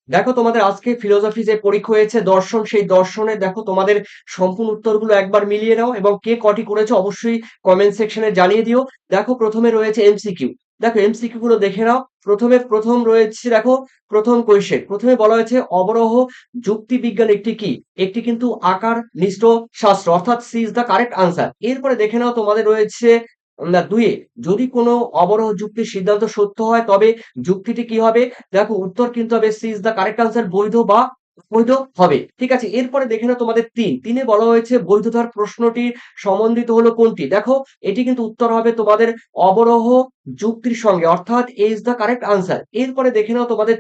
দেখো তোমাদের আজকে ফিলোসফি যে পরীক্ষা হয়েছে দর্শন, সেই দর্শনে দেখো তোমাদের সম্পূর্ণ উত্তরগুলো একবার মিলিয়ে নাও এবং কে কটি করেছো অবশ্যই কমেন্ট সেকশনে জানিয়ে দিও। দেখো প্রথমে রয়েছে এমসিকিউ। দেখো এমসিকিউ গুলো দেখে নাও। প্রথম রয়েছে দেখো, প্রথম কোয়েশ্চেন প্রথমে বলা হয়েছে অবরোহ যুক্তি বিজ্ঞান একটি কি? একটি কিন্তু আকার নিষ্ঠ শাস্ত্র, অর্থাৎ C is the correct answer. এরপরে দেখে নাও তোমাদের রয়েছে না দুইয়ে, যদি কোনো অবরোহ যুক্তির সিদ্ধান্ত সত্য হয় তবে যুক্তিটি কি হবে? দেখো উত্তর কিন্তু হবে C is the correct answer, বৈধ বা অবৈধ হবে। ঠিক আছে, এরপরে দেখে নাও তোমাদের তিনে বলা হয়েছে বৈধতার প্রশ্নটি সম্বন্ধিত হলো কোনটি? দেখো এটি কিন্তু উত্তর হবে তোমাদের অবরোহ যুক্তির সঙ্গে, অর্থাৎ এ ইজ দ্য কারেক্ট আনসার। এরপরে দেখে নাও তোমাদের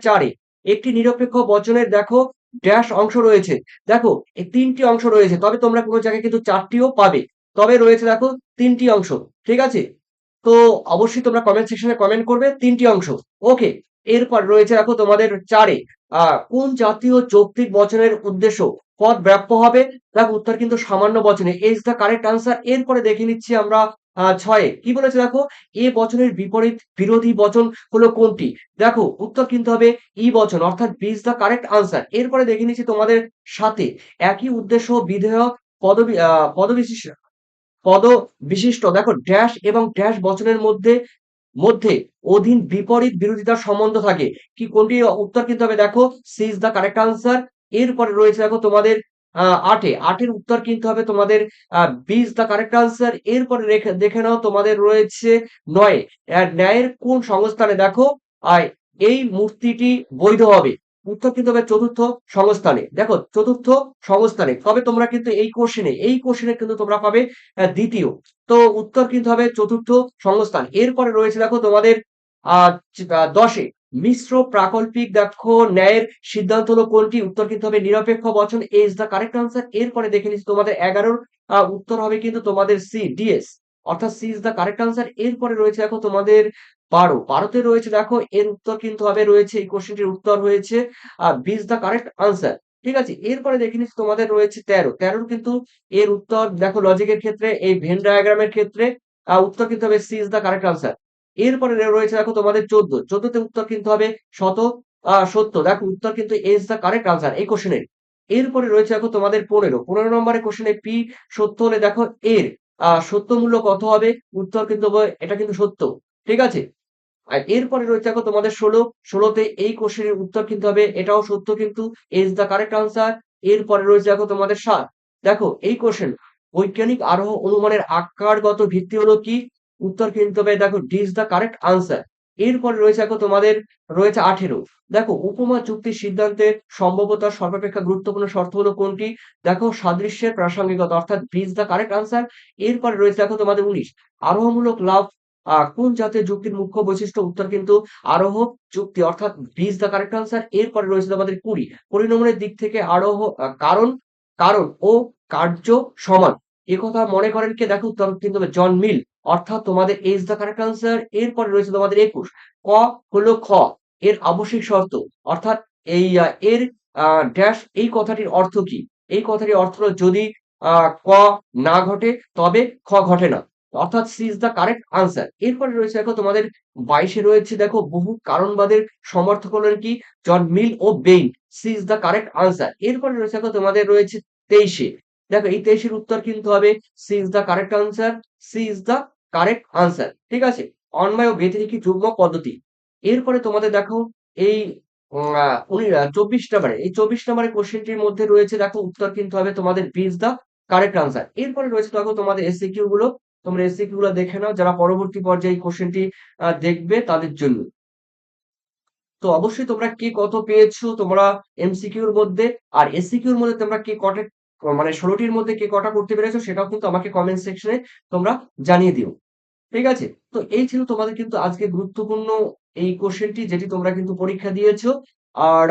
একটি নিরপেক্ষ বচনের দেখো ড্যাশ অংশ রয়েছে। দেখো এই তিনটি অংশ রয়েছে, তবে তোমরা কোনো জায়গায় কিন্তু চারটিও পাবে, তবে রয়েছে দেখো তিনটি অংশ। ঠিক আছে, তো অবশ্যই তোমরা কমেন্ট সেকশনে কমেন্ট করবে তিনটি অংশ। ওকে, এরপর রয়েছে দেখো তোমাদের কোন জাতীয় যৌক্তিক বচনের উদ্দেশ্য পদ ব্যাপ্য হবে? দেখো উত্তর কিন্তু সামান্য বচনে, ইজ দ্য কারেক্ট আনসার। এরপরে দেখে নিচ্ছি আমরা কি বলেছে দেখো, এ বচনের বিপরীত বিরোধী বচন হলো কোনটি? দেখো উত্তর কিন্তু হবে ই বচন, অর্থাৎ B is the correct answer. এরপরে দেখে নিচ্ছি তোমাদের সাথে একই উদ্দেশ্য বিধেয় পদবিশেষ পদ বিশিষ্ট দেখো ড্যাশ এবং ড্যাশ বচনের মধ্যে মধ্যে অধীন বিপরীত বিরোধিতার সম্বন্ধ থাকে কি? কোনটি? উত্তর কিন্তু হবে দেখো C is the correct answer. এরপরে রয়েছে দেখো তোমাদের আটের উত্তর কিন্তু হবে তোমাদের B is the correct answer. এরপরে দেখে নাও তোমাদের রয়েছে নয়, ন্যায়ের কোন সংস্থানে দেখো আহ, এই মূর্তিটি বৈধ হবে? উত্তর কিন্তু হবে চতুর্থ সংস্থানে। দেখো চতুর্থ সংস্থানে, তবে তোমরা কিন্তু এই কোশ্চেনে কিন্তু তোমরা পাবে দ্বিতীয়। তো উত্তর কিন্তু হবে চতুর্থ সংস্থান। এরপরে রয়েছে দেখো তোমাদের 10-এ মিশ্র প্রাকল্পিক দেখো ন্যায়ের সিদ্ধান্ত হলো কোনটি? উত্তর কিন্তু হবে নিরপেক্ষ বচন, A is the correct answer. এরপরে দেখে নিচ্ছি তোমাদের 11-র উত্তর হবে কিন্তু তোমাদের সি ডিএস, অর্থাৎ C is the correct answer. এরপরে রয়েছে দেখো তোমাদের 12তে রয়েছে দেখো এর উত্তর কিন্তু হবে রয়েছে, এই কোশ্চেনটির উত্তর হয়েছে B is the correct answer. ঠিক আছে, এরপরে দেখে নিচ্ছি তোমাদের রয়েছে 13 কিন্তু এর উত্তর দেখো লজিকের ক্ষেত্রে, এই ভেন ডায়াগ্রামের ক্ষেত্রে উত্তর কিন্তু হবে C is the correct answer. এরপরে রয়েছে দেখো তোমাদের 14তে উত্তর কিন্তু হবে সত্য। দেখো উত্তর কিন্তু এ ইজ দ্য কারেক্ট আনসার এই কোশ্চেনের। এরপরে রয়েছে দেখো তোমাদের 15 নম্বরের কোশ্চেনে পি সত্য হলে দেখো এর সত্য মূল্য কত হবে? উত্তর কিন্তু হবে এটা কিন্তু সত্য। ঠিক আছে, আর এরপরে রয়েছে দেখো তোমাদের 16তে এই কোশ্চেনের উত্তর কিন্তু হবে এটাও সত্য, কিন্তু ইজ দ্য কারেক্ট আনসার। এরপরে রয়েছে দেখো তোমাদের 7, দেখো এই কোশ্চেন বৈজ্ঞানিক আরোহ অনুমানের আকারগত ভিত্তি হলো কি? উত্তর কিন্তু হবে দেখো D is the correct answer. এরপরে রয়েছে দেখো তোমাদের রয়েছে 18, দেখো উপমা যুক্তির সিদ্ধান্তে সম্ভাব্যতার সর্বাপেক্ষা গুরুত্বপূর্ণ শর্ত হলো কোনটি? দেখো সাদৃশ্যের প্রাসঙ্গিকতা, অর্থাৎ B is the correct answer. এরপরে রয়েছে দেখো তোমাদের 19, আরোহমূলক লাভ কোন জাতীয় যুক্তির মুখ্য বৈশিষ্ট্য? উত্তর কিন্তু আরোহ যুক্তি, অর্থাৎ B is the correct answer. এরপরে রয়েছে আমাদের 20, পরিণমনের দিক থেকে আরোহ কারণ কারণ ও কার্য সমান একথা মনে করেন কে? দেখো উত্তর কিন্তু হবে জন মিল, অর্থাৎ তোমাদের এ ইজ দ্য কারেক্ট আনসার। এরপরে রয়েছে তোমাদের 21, ক হলো খ এর আবশ্যিক শর্ত, অর্থাৎ এর ড্যাশ এই কথাটির অর্থ কি? এই কথাটির অর্থ হলো যদি ক না ঘটে তবে খ ঘটে না, অর্থাৎ C is the correct answer. এরপরে রয়েছে দেখো তোমাদের 22-এ রয়েছে দেখো বহু কারণবাদের সমর্থক হলেন কি? জন মিল ও Bain, C is the correct answer. এরপরে রয়েছে দেখো তোমাদের রয়েছে 23-এ, দেখো এই 23-এর উত্তর কিন্তু হবে C is the correct answer, C is the correct answer. ঠিক আছে, অন্বয় ও ব্যতিরেকি যুগ্ম পদ্ধতি। এরপরে তোমাদের দেখো এই 24 নম্বরে, এই 24 নম্বরের কোশ্চেনটির মধ্যে রয়েছে দেখো উত্তর কিন্তু হবে তোমাদের B is the correct answer. এরপরে রয়েছে দেখো তোমাদের এসসিকিউ গুলো, তোমরা এসসিকিউ গুলো দেখে নাও যারা পরবর্তী পর্যায়ে এই কোশ্চেনটি দেখবে তাদের জন্য। তো অবশ্যই তোমরা কে কত পেয়েছো তোমরা এমসিকিউর মধ্যে, আর এসসিকিউর মধ্যে তোমরা কে কটা মানে 16টির মধ্যে কে কটা করতে পেরেছো সেটাও কিন্তু আমাকে কমেন্ট সেকশনে তোমরা জানিয়ে দিও। ঠিক আছে, তো এই ছিল তোমাদের কিন্তু আজকে গুরুত্বপূর্ণ এই কোশ্চেনটি যেটি তোমরা কিন্তু পরীক্ষা দিয়েছো। আর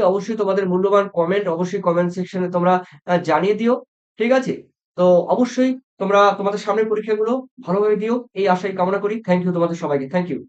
অবশ্যই তোমাদের মূল্যবান কমেন্ট অবশ্যই কমেন্ট সেকশনে তোমরা জানিয়ে দিও। ঠিক আছে, তো অবশ্যই তোমরা তোমাদের সামনের পরীক্ষাগুলো ভালোভাবে দিও এই আশাই কামনা করি। থ্যাংক ইউ তোমাদের সবাইকে, থ্যাংক ইউ।